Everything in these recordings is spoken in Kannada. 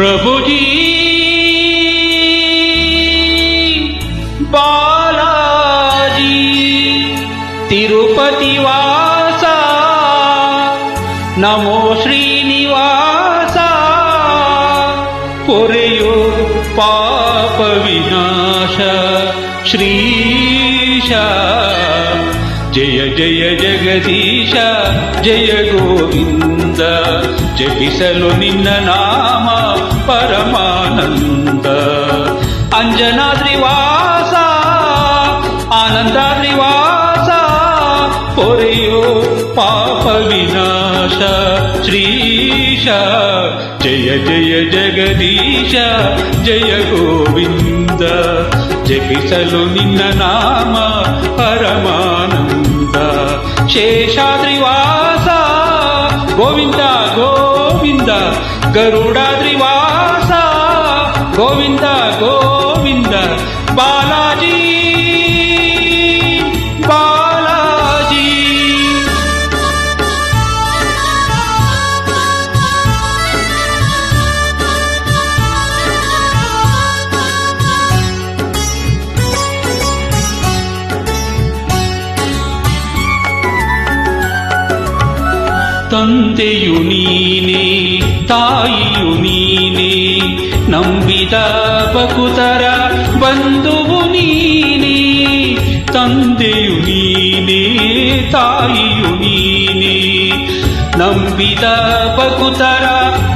प्रभुजी बालाजी तिरुपति वासा नमो श्रीनिवासा पोरेयो पाप विनाश श्रीशा जय जय जगदीश जय गोविंद जपिसಲು ನಿನ್ನ ನಾಮ ಪರಮಾನಂದ ಅಂಜನಾದ್ರಿವಾಸ ಆನಂದಾದ್ರಿವಾಸ ಪೊರೆಯೋ ಪಾಪ ವಿನಾಶ ಶ್ರೀಶ ಜಯ ಜಯ ಜಗದೀಶ ಜಯ ಗೋವಿಂದ ಜಪಿಸಲು ನಿನ್ನ ನಾಮ ಪರಮಾನಂದ ಶೇಷಾದ್ರಿವಾಸ ಗೋವಿಂದ ಗೋವಿಂದ ಗರುಡಾದ್ರಿವಾಸ ಗೋವಿಂದ ಗೋವಿಂದ ಬಾಲಾಜಿ ಬಾಲಾಜಿ ತಂದೆಯು ನೀನೇ ತಾಯಿಯು ನೀನೇ ನಂಬಿದ ಭಕ್ತರ ಬಂಧುವು ನೀನೇ ತಂದೆಯು ನೀನೇ ತಾಯಿಯು ನೀನೇ ನಂಬಿದ ಭಕ್ತರ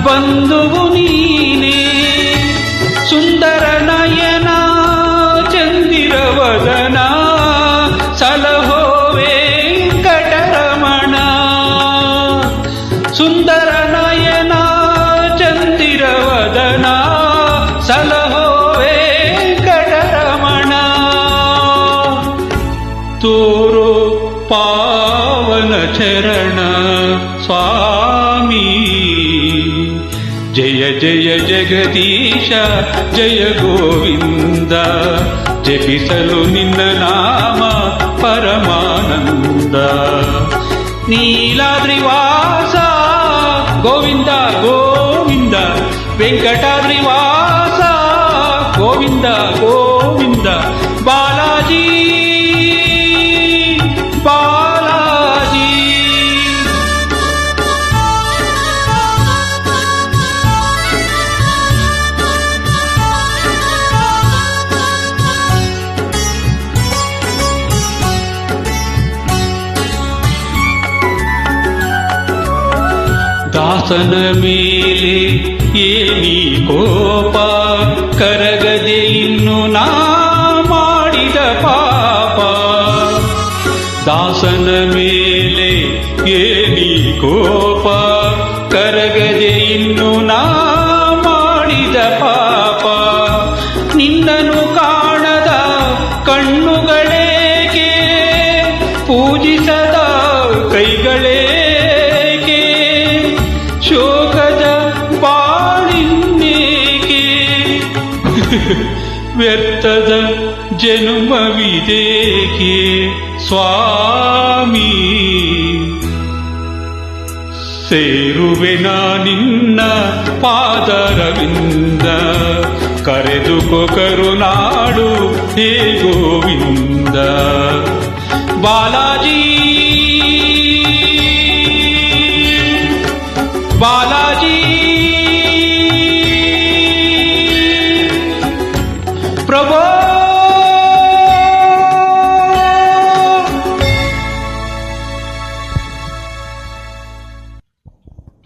ಬಂಧುವು ನೀನೇ ಸುಂದರ ನಯನ ಚಂದಿರವದನ ಸಲಹೋ ವೆಂಕಟರಮಣ ಸುಂದರ ನಯನ ಚಂದಿರವದನ ಸಲಹೋ ವೆಂಕಟರಮಣ ತೋರೋ ಪಾವನ ಚರಣ ಸ್ವಾಮಿ ಜಯ ಜಯ ಜಗದೀಶ ಜಯ ಗೋವಿಂದ ಜಪಿಸಲು ನಿನ್ನ ನಾಮ ಪರಮಾನಂದ ನೀಲಾದ್ರಿವಾಸ ಗೋವಿಂದ ಗೋವಿಂದ ವೆಂಕಟಾದ್ರಿವಾಸ ಗೋವಿಂದ ಗೋವಿಂದ ಬಾಲಾಜಿ ಬಾಲಾಜಿ ದಾಸನ ಮೇಲೆ ಏನಿ ಕೋಪ ಕರಗದೆ ಇನ್ನು ನಾ ಮಾಡಿದ ಪಾಪ ದಾಸನ ಮೇಲೆ ಏನಿ ಕೋಪ ಕರಗದೆ ಇನ್ನು ನಾ ಮಾಡಿದ ಪಾಪ ನಿನ್ನನ್ನು ಕಾಣದ ಕಣ್ಣುಗಳೇಕೆ ಪೂಜಿಸದ ಕೈಗಳೇಕೆ ಶೋಕದ ಬಾಳಿನ್ನೇಕೆ ವ್ಯರ್ಥದ ಜನ್ಮವಿದೇಕೆ ಸ್ವಾಮಿ ಸೇರುವೆನ ನಿನ್ನ ಪಾದರವಿಂದ ಕರೆದುಕೋ ಕರುನಾಡು ಹೇ ಗೋವಿಂದ ಬಾಲಾಜಿ ಬಾಲಾಜಿ ಪ್ರಭೋ